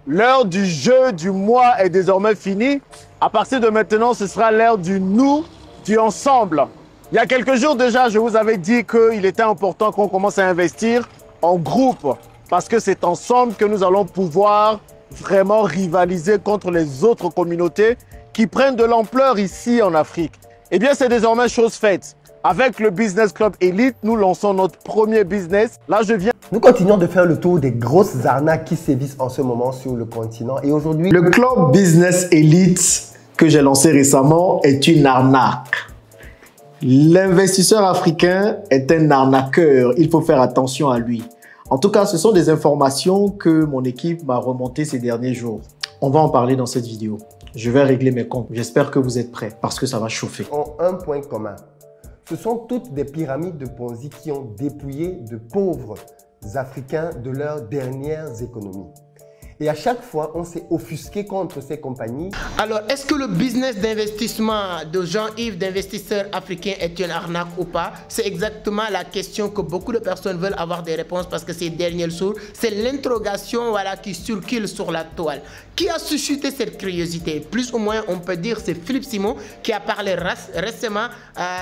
L'heure du jeu du mois est désormais finie. À partir de maintenant, ce sera l'heure du nous, du ensemble. Il y a quelques jours déjà, je vous avais dit qu'il était important qu'on commence à investir en groupe parce que c'est ensemble que nous allons pouvoir vraiment rivaliser contre les autres communautés qui prennent de l'ampleur ici en Afrique. Eh bien, c'est désormais chose faite. Avec le Business Club Elite, nous lançons notre premier business. Là, je viens. Nous continuons de faire le tour des grosses arnaques qui sévissent en ce moment sur le continent. Et aujourd'hui, le Club Business Elite que j'ai lancé récemment est une arnaque. L'investisseur africain est un arnaqueur. Il faut faire attention à lui. En tout cas, ce sont des informations que mon équipe m'a remontées ces derniers jours. On va en parler dans cette vidéo. Je vais régler mes comptes. J'espère que vous êtes prêts parce que ça va chauffer. Ont un point commun. Ce sont toutes des pyramides de Ponzi qui ont dépouillé de pauvres Africains de leurs dernières économies. Et à chaque fois, on s'est offusqué contre ces compagnies. Alors, est-ce que le business d'investissement de Jean-Yves, d'investisseurs africains, est une arnaque ou pas? C'est exactement la question que beaucoup de personnes veulent avoir des réponses parce que ces derniers jours, c'est l'interrogation qui circule sur la toile. Qui a suscité cette curiosité? Plus ou moins, on peut dire c'est Philippe Simon qui a parlé récemment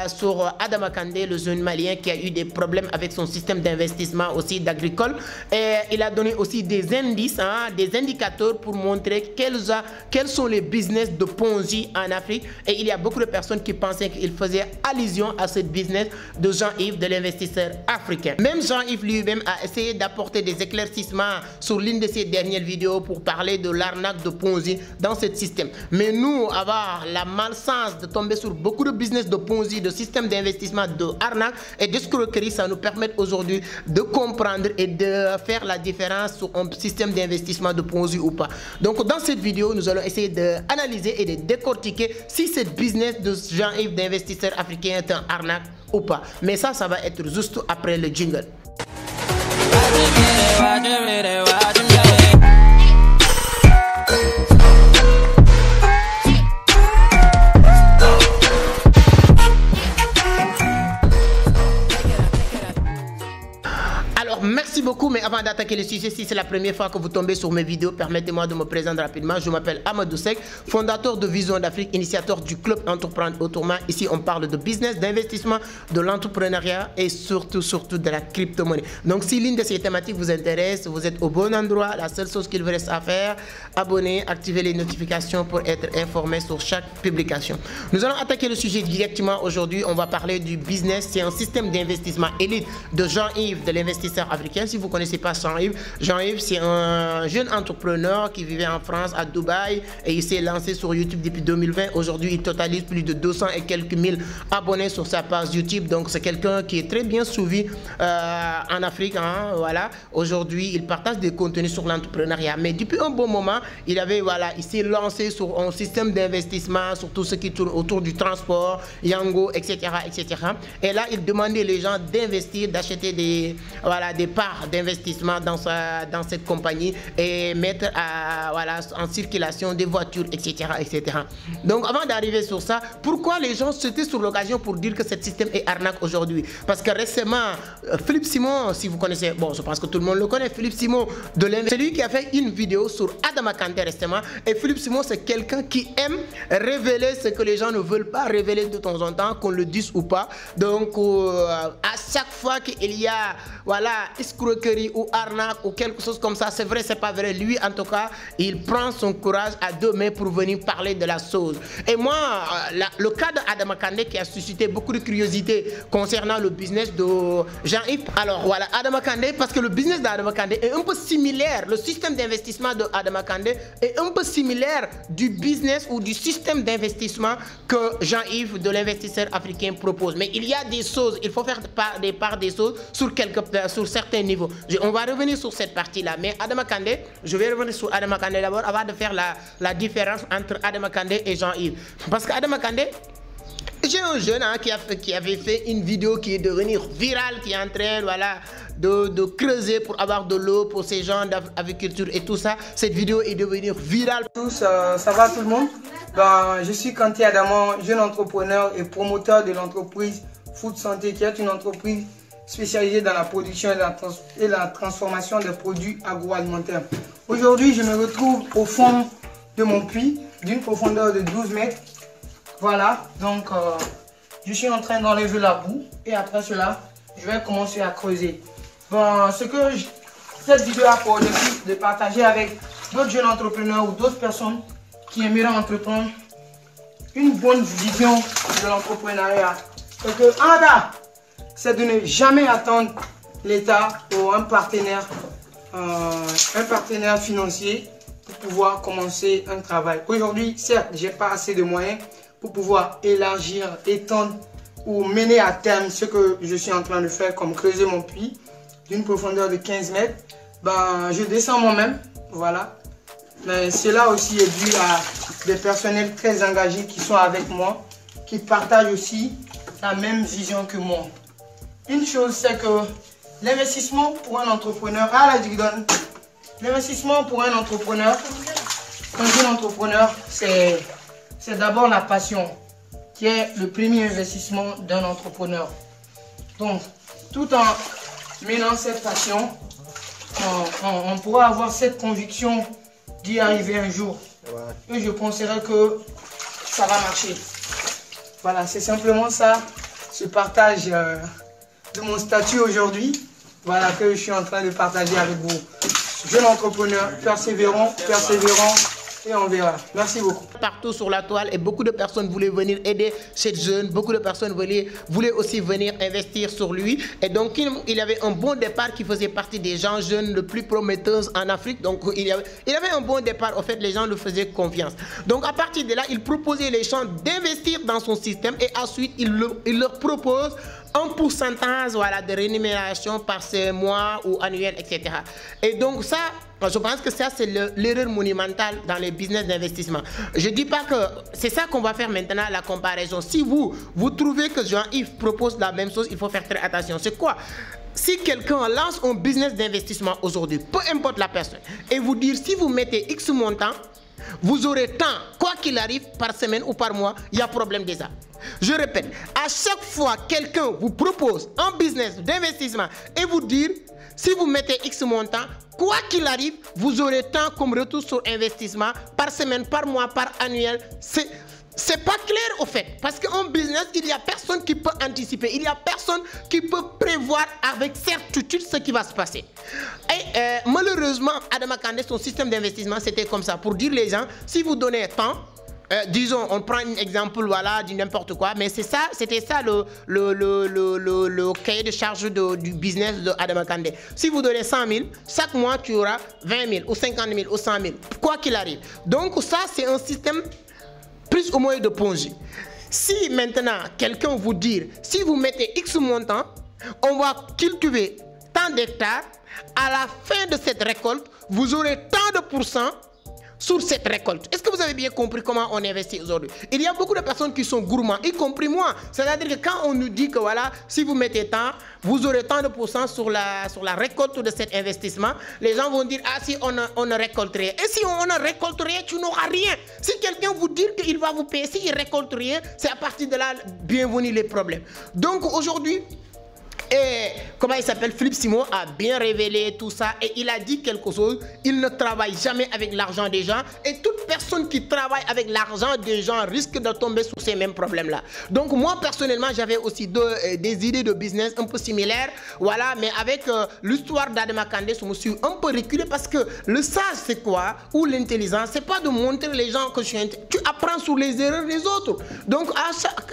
sur Adama Kandé, le jeune malien qui a eu des problèmes avec son système d'investissement aussi d'agricole. Et il a donné aussi des indices, des indicateurs pour montrer quels sont les business de Ponzi en Afrique. Et il y a beaucoup de personnes qui pensaient qu'il faisait allusion à ce business de Jean-Yves, de l'investisseur africain. Même Jean-Yves lui-même a essayé d'apporter des éclaircissements sur l'une de ses dernières vidéos pour parler de l'arnaque de Ponzi dans ce système. Mais nous, avoir la malchance de tomber sur beaucoup de business de Ponzi, de systèmes d'investissement, de arnaque et d'escroquerie, ça nous permet aujourd'hui de comprendre et de faire la différence sur un système d'investissement de Ponzi ou pas. Donc dans cette vidéo, nous allons essayer d'analyser et de décortiquer si ce business de Jean-Yves d'investisseur africain est un arnaque ou pas. Mais ça va être juste après le jingle. Merci beaucoup, mais avant d'attaquer le sujet, si c'est la première fois que vous tombez sur mes vidéos, permettez-moi de me présenter rapidement. Je m'appelle Amadou Seck, fondateur de Vision d'Afrique, initiateur du club Entreprendre Autrement. Ici, on parle de business, d'investissement, de l'entrepreneuriat et surtout de la crypto-monnaie. Donc, si l'une de ces thématiques vous intéresse, vous êtes au bon endroit. La seule chose qu'il vous reste à faire, abonner, activer les notifications pour être informé sur chaque publication. Nous allons attaquer le sujet directement aujourd'hui. On va parler du business. C'est un système d'investissement élite de Jean-Yves, de l'investisseur africain. Si vous ne connaissez pas Jean-Yves, Jean-Yves c'est un jeune entrepreneur qui vivait en France, à Dubaï, et il s'est lancé sur YouTube depuis 2020. Aujourd'hui, il totalise plus de 200 et quelques mille abonnés sur sa page YouTube. Donc, c'est quelqu'un qui est très bien suivi en Afrique. Voilà. Aujourd'hui, il partage des contenus sur l'entrepreneuriat. Mais depuis un bon moment, il s'est lancé sur un système d'investissement, sur tout ce qui tourne autour du transport, Yango, etc., etc. Et là, il demandait les gens d'investir, d'acheter des parts d'investissement dans cette compagnie et mettre en circulation des voitures, etc., etc. Donc, avant d'arriver sur ça, pourquoi les gens c'était sur l'occasion pour dire que ce système est arnaque aujourd'hui? Parce que récemment, Philippe Simon, si vous connaissez, bon, je pense que tout le monde le connaît, Philippe Simon, c'est lui qui a fait une vidéo sur Adama Kandé récemment. Et Philippe Simon, c'est quelqu'un qui aime révéler ce que les gens ne veulent pas révéler de temps en temps, qu'on le dise ou pas. Donc, à chaque fois qu'il y a, escroquerie ou arnaque ou quelque chose comme ça, c'est vrai, c'est pas vrai. Lui, en tout cas, il prend son courage à deux mains pour venir parler de la chose. Et moi, le cas d'Adama Kandé qui a suscité beaucoup de curiosité concernant le business de Jean-Yves. Alors voilà, Adama Kandé, parce que le business d'Adama Kandé est un peu similaire, le système d'investissement d'Adama Kandé est un peu similaire du business ou du système d'investissement que Jean-Yves de l'investisseur africain propose. Mais il y a des choses, il faut faire des parts des choses sur certains niveaux. On va revenir sur cette partie-là. Mais Adama Kandé, je vais revenir sur Adama Kandé d'abord avant de faire la différence entre Adama Kandé et Jean-Yves. Parce qu'Adama Kandé, j'ai un jeune qui avait fait une vidéo qui est devenue virale, qui est en train de creuser pour avoir de l'eau pour ces gens d'agriculture et tout ça. Cette vidéo est devenue virale. Ça va tout le monde? Je suis Kanté Adama, jeune entrepreneur et promoteur de l'entreprise Food Santé, qui est une entreprise spécialisé dans la production et la transformation des produits agroalimentaires. Aujourd'hui, je me retrouve au fond de mon puits d'une profondeur de 12 mètres. Voilà, donc je suis en train d'enlever la boue et après cela, je vais commencer à creuser. Bon, cette vidéo a pour objectif de partager avec d'autres jeunes entrepreneurs ou d'autres personnes qui aimeraient entreprendre une bonne vision de l'entrepreneuriat. Et que c'est de ne jamais attendre l'État ou un partenaire financier pour pouvoir commencer un travail. Aujourd'hui, certes, j'ai pas assez de moyens pour pouvoir élargir, étendre ou mener à terme ce que je suis en train de faire, comme creuser mon puits d'une profondeur de 15 mètres. Ben, je descends moi-même, voilà. Mais cela aussi est dû à des personnels très engagés qui sont avec moi, qui partagent aussi la même vision que moi. Une chose, c'est que l'investissement pour un entrepreneur, l'investissement pour un entrepreneur, un jeune entrepreneur, c'est d'abord la passion, qui est le premier investissement d'un entrepreneur. Donc, tout en mêlant cette passion, on pourra avoir cette conviction d'y arriver un jour. Et je penserai que ça va marcher. Voilà, c'est simplement ça, ce partage de mon statut aujourd'hui. Voilà, que je suis en train de partager avec vous. Jeune entrepreneur, persévérant, et on verra. Merci beaucoup. Partout sur la toile et beaucoup de personnes voulaient venir aider cette jeune. Beaucoup de personnes voulaient aussi venir investir sur lui. Et donc, il avait un bon départ qui faisait partie des gens jeunes le plus prometteurs en Afrique. Donc, il avait un bon départ. En fait, les gens lui faisaient confiance. Donc, à partir de là, il proposait les gens d'investir dans son système et ensuite, il leur propose un pourcentage, voilà, de rémunération par ce mois ou annuel, etc. Et donc ça, je pense que ça, c'est l'erreur monumentale dans les business d'investissement. Je ne dis pas que c'est ça qu'on va faire maintenant, la comparaison. Si vous trouvez que Jean-Yves propose la même chose, il faut faire très attention. C'est quoi? Si quelqu'un lance un business d'investissement aujourd'hui, peu importe la personne, et vous dire si vous mettez X montant, vous aurez tant, quoi qu'il arrive, par semaine ou par mois, il y a problème déjà. Je répète, à chaque fois quelqu'un vous propose un business d'investissement et vous dire, si vous mettez X montant, quoi qu'il arrive, vous aurez tant comme retour sur investissement par semaine, par mois, par annuel. C'est pas clair au fait, parce qu'en business, il n'y a personne qui peut anticiper, il n'y a personne qui peut prévoir avec certitude ce qui va se passer. Et malheureusement, Adama Kandé, son système d'investissement, c'était comme ça, pour dire les gens, si vous donnez tant, disons, on prend un exemple, voilà, du n'importe quoi, mais c'était ça le cahier de charge du business de Adama Kandé. Si vous donnez 100 000, chaque mois, tu auras 20 000 ou 50 000 ou 100 000, quoi qu'il arrive. Donc ça, c'est un système plus au moyen de Ponzi. Si maintenant, quelqu'un vous dit, si vous mettez X montant, on va cultiver tant d'hectares, à la fin de cette récolte, vous aurez tant de pourcents sur cette récolte. Est-ce que vous avez bien compris comment on investit aujourd'hui? Il y a beaucoup de personnes qui sont gourmands, y compris moi. C'est-à-dire que quand on nous dit que voilà, si vous mettez tant, vous aurez tant de pourcents sur la récolte de cet investissement, les gens vont dire, ah si on ne récolte rien. Et si on ne récolte rien, tu n'auras rien. Si quelqu'un vous dit qu'il va vous payer, s'il ne récolte rien, c'est à partir de là, bienvenue les problèmes. Donc aujourd'hui, et comment il s'appelle, Philippe Simon a bien révélé tout ça et il a dit quelque chose. Il ne travaille jamais avec l'argent des gens et toute personne qui travaille avec l'argent des gens risque de tomber sur ces mêmes problèmes-là. Donc moi personnellement, j'avais aussi des idées de business un peu similaires, voilà, mais avec l'histoire d'Adama Kandé, je me suis un peu reculé parce que le sage c'est quoi, ou l'intelligence, c'est pas de montrer les gens que je suis intelligent. Tu apprends sur les erreurs des autres. Donc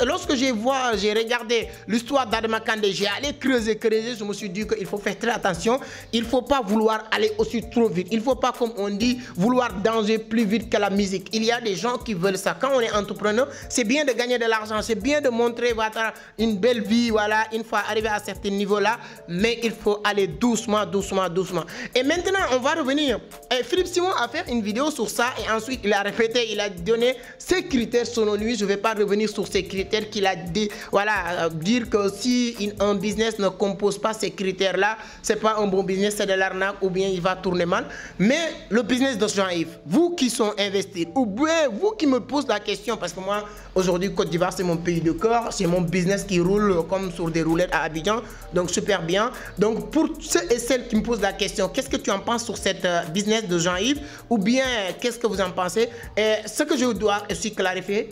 lorsque j'ai regardé l'histoire d'Adama Kandé, j'ai allé creuser, je me suis dit qu'il faut faire très attention. Il ne faut pas vouloir aller aussi trop vite. Il ne faut pas, comme on dit, vouloir danger plus vite que la musique. Il y a des gens qui veulent ça. Quand on est entrepreneur, c'est bien de gagner de l'argent, c'est bien de montrer voilà, une belle vie, voilà, une fois arrivé à un certain niveau-là, mais il faut aller doucement, doucement, doucement. Et maintenant, on va revenir. Philippe Simon a fait une vidéo sur ça et ensuite il a répété, il a donné ses critères selon lui. Je ne vais pas revenir sur ces critères qu'il a dit, voilà, dire que si un business business ne compose pas ces critères-là, c'est pas un bon business, c'est de l'arnaque ou bien il va tourner mal. Mais le business de Jean-Yves, vous qui sont investis, ou bien vous qui me posez la question, parce que moi, aujourd'hui, Côte d'Ivoire, c'est mon pays de cœur, c'est mon business qui roule comme sur des roulettes à Abidjan, donc super bien. Donc pour ceux et celles qui me posent la question, qu'est-ce que tu en penses sur cette business de Jean-Yves, ou bien qu'est-ce que vous en pensez? Et ce que je dois aussi clarifier,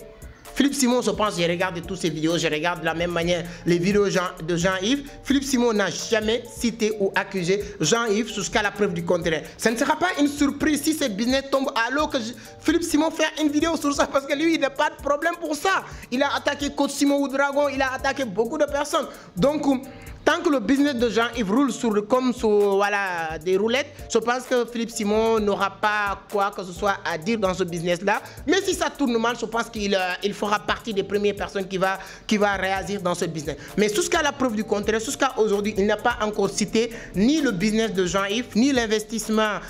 Philippe Simon, je pense, j'ai regardé toutes ses vidéos, je regarde de la même manière les vidéos de Jean-Yves. Philippe Simon n'a jamais cité ou accusé Jean-Yves jusqu'à la preuve du contraire. Ce ne sera pas une surprise si ce business tombe à l'eau que Philippe Simon fait une vidéo sur ça, parce que lui, il n'a pas de problème pour ça. Il a attaqué Coach Simon ou Dragon, il a attaqué beaucoup de personnes. Donc, tant que le business de Jean-Yves roule comme sur voilà, des roulettes, je pense que Philippe Simon n'aura pas quoi que ce soit à dire dans ce business-là. Mais si ça tourne mal, je pense qu'il fera partie des premières personnes qui va réagir dans ce business. Mais jusqu'à la preuve du contraire, jusqu'à aujourd'hui, il n'a pas encore cité ni le business de Jean-Yves, ni l'investissement,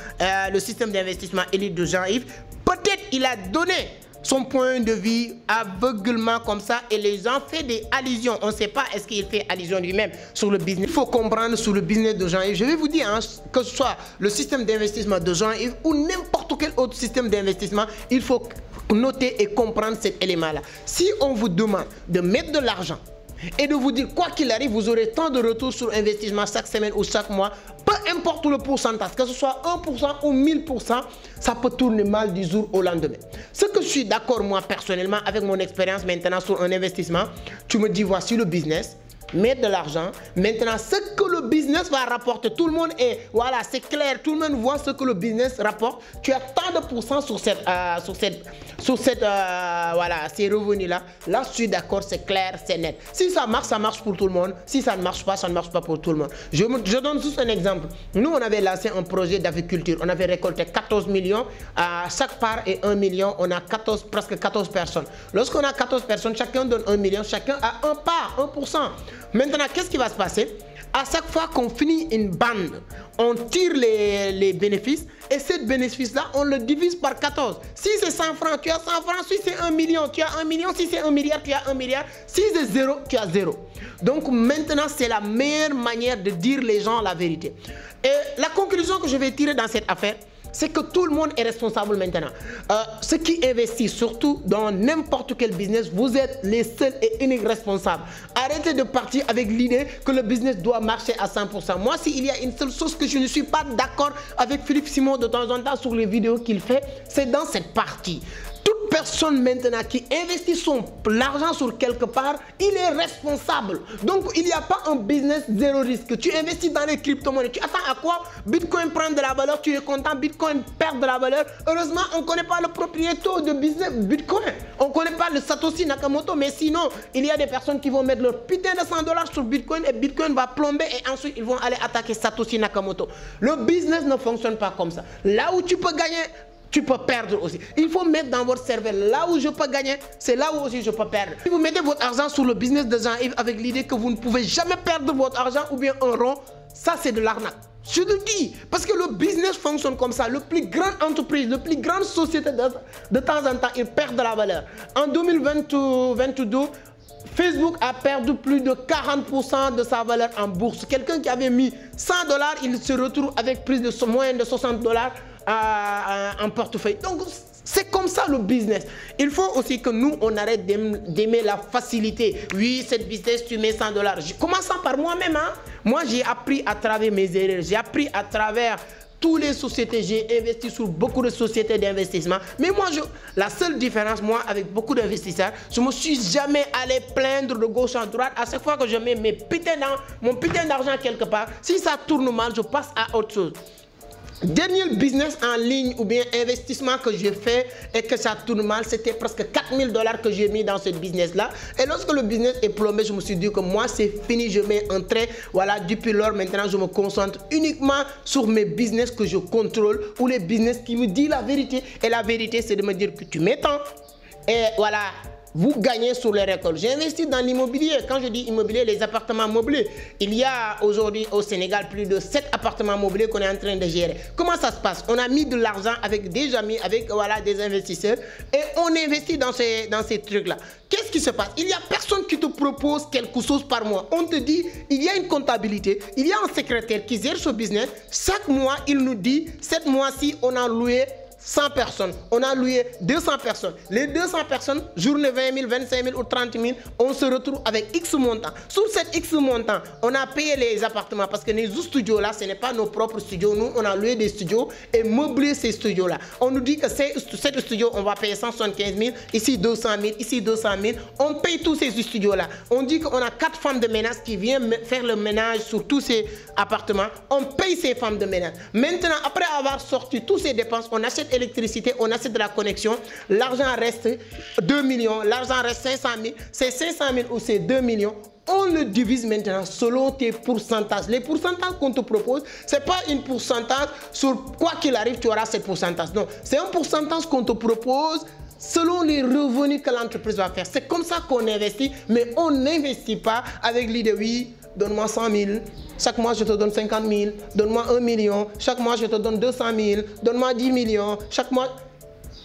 le système d'investissement élite de Jean-Yves. Peut-être il a donné son point de vue aveuglement comme ça et les gens font des allusions. On ne sait pas est-ce qu'il fait allusion lui-même sur le business. Il faut comprendre sur le business de Jean-Yves. Je vais vous dire, hein, que ce soit le système d'investissement de Jean-Yves ou n'importe quel autre système d'investissement, il faut noter et comprendre cet élément-là. Si on vous demande de mettre de l'argent et de vous dire quoi qu'il arrive, vous aurez tant de retours sur investissement chaque semaine ou chaque mois, peu importe le pourcentage, que ce soit 1% ou 1000%, ça peut tourner mal du jour au lendemain. Ce que je suis d'accord moi personnellement avec mon expérience maintenant sur un investissement, tu me dis voici le business, mettre de l'argent. Maintenant, ce que le business va rapporter, tout le monde est, voilà, c'est clair, tout le monde voit ce que le business rapporte. Tu as tant de pourcents sur voilà, ces revenus-là. Là, je suis d'accord, c'est clair, c'est net. Si ça marche pour tout le monde. Si ça ne marche pas, ça ne marche pas pour tout le monde. Je donne juste un exemple. Nous, on avait lancé un projet d'aviculture. On avait récolté 14 millions. À chaque part et 1 million, on a presque 14 personnes. Lorsqu'on a 14 personnes, chacun donne 1 million, chacun a un part, 1%. Maintenant, qu'est-ce qui va se passer? À chaque fois qu'on finit une bande, on tire les bénéfices et ces bénéfices-là, on le divise par 14. Si c'est 100 francs, tu as 100 francs. Si c'est 1 million, tu as 1 million. Si c'est 1 milliard, tu as 1 milliard. Si c'est 0, tu as 0. Donc maintenant, c'est la meilleure manière de dire les gens la vérité. Et la conclusion que je vais tirer dans cette affaire, c'est que tout le monde est responsable maintenant. Ceux qui investissent, surtout dans n'importe quel business, vous êtes les seuls et uniques responsables. Arrêtez de partir avec l'idée que le business doit marcher à 100%. Moi, s'il y a une seule chose que je ne suis pas d'accord avec Philippe Simon de temps en temps sur les vidéos qu'il fait, c'est dans cette partie. Toute personne maintenant qui investit son argent sur quelque part, il est responsable. Donc, il n'y a pas un business zéro risque. Tu investis dans les crypto-monnaies. Tu attends à quoi? Bitcoin prend de la valeur, tu es content. Bitcoin perd de la valeur. Heureusement, on ne connaît pas le propriétaire de business Bitcoin. On ne connaît pas le Satoshi Nakamoto. Mais sinon, il y a des personnes qui vont mettre leur putain de $100 sur Bitcoin et Bitcoin va plomber et ensuite, ils vont aller attaquer Satoshi Nakamoto. Le business ne fonctionne pas comme ça. Là où tu peux gagner, tu peux perdre aussi. Il faut mettre dans votre cerveau, là où je peux gagner, c'est là où aussi je peux perdre. Si vous mettez votre argent sur le business de Jean-Yves avec l'idée que vous ne pouvez jamais perdre votre argent ou bien un rond, ça c'est de l'arnaque. Je le dis, parce que le business fonctionne comme ça. Le plus grande entreprise, le plus grande société de temps en temps, il perd de la valeur. En 2022, Facebook a perdu plus de 40% de sa valeur en bourse. Quelqu'un qui avait mis $100, il se retrouve avec plus de moins de $60 en portefeuille. Donc, c'est comme ça le business. Il faut aussi que nous, on arrête d'aimer la facilité. Oui, cette business, tu mets $100. Commençant par moi-même. Hein? Moi, j'ai appris à travers mes erreurs. J'ai appris à travers toutes les sociétés. J'ai investi sur beaucoup de sociétés d'investissement. Mais moi, la seule différence, moi, avec beaucoup d'investisseurs, je ne me suis jamais allé plaindre de gauche à droite. À chaque fois que je mets mon putain d'argent quelque part, si ça tourne mal, je passe à autre chose. Dernier business en ligne ou bien investissement que j'ai fait et que ça tourne mal, c'était presque $4000 que j'ai mis dans ce business-là. Et lorsque le business est plombé, je me suis dit que moi, c'est fini, je mets un trait. Voilà, depuis lors, maintenant, je me concentre uniquement sur mes business que je contrôle ou les business qui me disent la vérité. Et la vérité, c'est de me dire que tu mets tant. Et voilà. vous gagnez sur les récoltes. J'ai investi dans l'immobilier. Quand je dis immobilier, les appartements meublés. Il y a aujourd'hui au Sénégal plus de 7 appartements meublés qu'on est en train de gérer. Comment ça se passe? On a mis de l'argent avec des amis, avec voilà, des investisseurs et on investit dans ces trucs-là. Qu'est-ce qui se passe? Il n'y a personne qui te propose quelque chose par mois. On te dit, il y a une comptabilité, il y a un secrétaire qui gère ce business. Chaque mois, il nous dit, cette mois-ci, on a loué 100 personnes, on a loué 200 personnes. Les 200 personnes, journée 20 000, 25 000 ou 30 000, on se retrouve avec X montant. Sur cet X montant, on a payé les appartements parce que les studios là, ce n'est pas nos propres studios. Nous, on a loué des studios et meublé ces studios là. On nous dit que cette studio, on va payer 175 000, ici 200 000, ici 200 000. On paye tous ces studios là. On dit qu'on a 4 femmes de ménage qui viennent faire le ménage sur tous ces appartements. On paye ces femmes de ménage. Maintenant, après avoir sorti toutes ces dépenses, on achète électricité, on achète de la connexion, l'argent reste 2 millions, l'argent reste 500 000, c'est 500 000 ou c'est 2 millions, on le divise maintenant selon tes pourcentages. Les pourcentages qu'on te propose, ce n'est pas un pourcentage sur quoi qu'il arrive, tu auras ce pourcentage. Non, c'est un pourcentage qu'on te propose selon les revenus que l'entreprise va faire. C'est comme ça qu'on investit, mais on n'investit pas avec l'idée, oui, donne-moi 100 000, chaque mois je te donne 50 000, donne-moi 1 million, chaque mois je te donne 200 000, donne-moi 10 millions, chaque mois...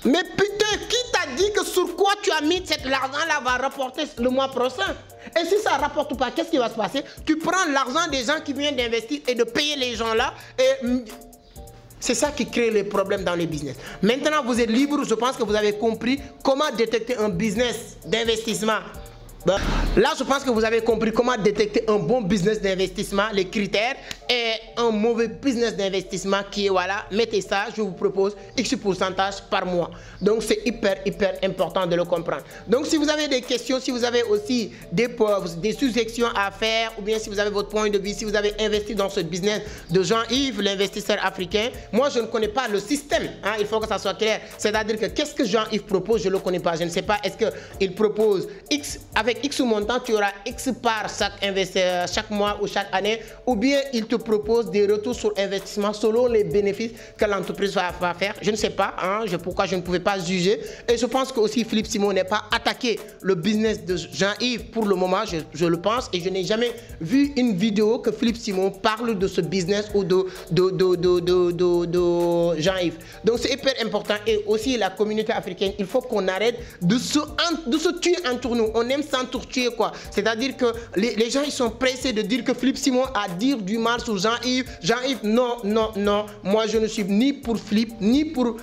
Mais putain, qui t'a dit que sur quoi tu as mis cet argent-là va rapporter le mois prochain? Et si ça ne rapporte pas, qu'est-ce qui va se passer? Tu prends l'argent des gens qui viennent d'investir et de payer les gens-là et... C'est ça qui crée les problèmes dans les business. Maintenant, vous êtes libre, je pense que vous avez compris comment détecter un business d'investissement. Là, je pense que vous avez compris comment détecter un bon business d'investissement, les critères, et un mauvais business d'investissement qui est, voilà, mettez ça, je vous propose X pourcentage par mois. Donc, c'est hyper important de le comprendre. Donc, si vous avez des questions, si vous avez aussi des suggestions à faire, ou bien si vous avez votre point de vue, si vous avez investi dans ce business de Jean-Yves, l'investisseur africain, moi, je ne connais pas le système, hein, il faut que ça soit clair. C'est-à-dire que qu'est-ce que Jean-Yves propose, je ne le connais pas. Je ne sais pas, est-ce qu'il propose X avec X montant, tu auras X par chaque mois ou chaque année, ou bien il te propose des retours sur investissement selon les bénéfices que l'entreprise va faire. Je ne sais pas pourquoi je ne pouvais pas juger. Et je pense que aussi Philippe Simon n'est pas attaqué le business de Jean-Yves pour le moment, je le pense, et je n'ai jamais vu une vidéo que Philippe Simon parle de ce business ou de Jean-Yves. Donc c'est hyper important, et aussi la communauté africaine, il faut qu'on arrête de se tuer entre nous. On aime s'entourtuer, quoi. C'est-à-dire que les gens, ils sont pressés de dire que Philippe Simon a dit du mal sur Jean-Yves. Jean-Yves, non. Moi, je ne suis ni pour Philippe, ni pour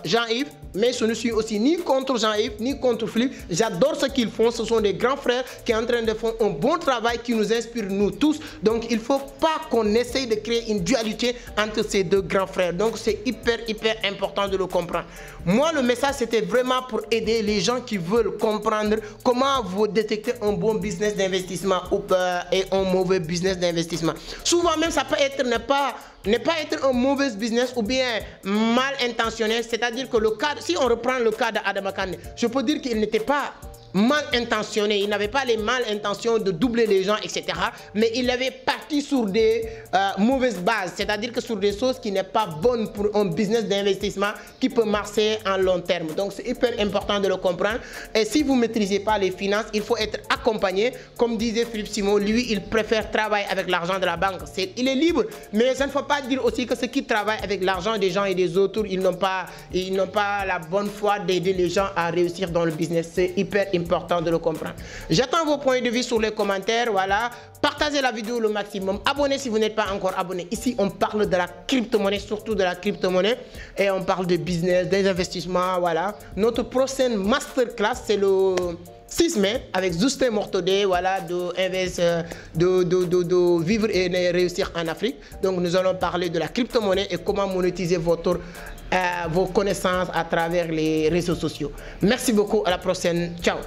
Jean-Yves. Mais je ne suis aussi ni contre Jean-Yves, ni contre Philippe. J'adore ce qu'ils font. Ce sont des grands frères qui sont en train de faire un bon travail qui nous inspire, nous tous. Donc, il ne faut pas qu'on essaye de créer une dualité entre ces deux grands frères. Donc, c'est hyper important de le comprendre. Moi, le message, c'était vraiment pour aider les gens qui veulent comprendre comment vous détecter un bon business d'investissement et un mauvais business d'investissement. Souvent même, ça peut être ne pas être un mauvais business ou bien mal intentionné. C'est-à-dire que le cas, si on reprend le cas d'Adama Kane, je peux dire qu'il n'était pas mal intentionné, il n'avait pas les mal intentions de doubler les gens, etc. Mais il avait parti sur des mauvaises bases, c'est-à-dire que sur des choses qui n'est pas bonnes pour un business d'investissement qui peut marcher en long terme. Donc c'est hyper important de le comprendre. Et si vous ne maîtrisez pas les finances, il faut être accompagné. Comme disait Philippe Simon, lui, il préfère travailler avec l'argent de la banque. Il est libre, mais ça ne faut pas dire aussi que ceux qui travaillent avec l'argent des gens et des autres, ils n'ont pas la bonne foi d'aider les gens à réussir dans le business. C'est hyper important de le comprendre. J'attends vos points de vue sur les commentaires, voilà. Partagez la vidéo le maximum. Abonnez si vous n'êtes pas encore abonné. Ici, on parle de la crypto-monnaie, surtout de la crypto-monnaie. Et on parle de business, des investissements, voilà. Notre prochaine masterclass, c'est le 6 mai, avec Justin Mortodé, voilà, de vivre et réussir en Afrique. Donc, nous allons parler de la crypto-monnaie et comment monétiser vos connaissances à travers les réseaux sociaux. Merci beaucoup, à la prochaine. Ciao.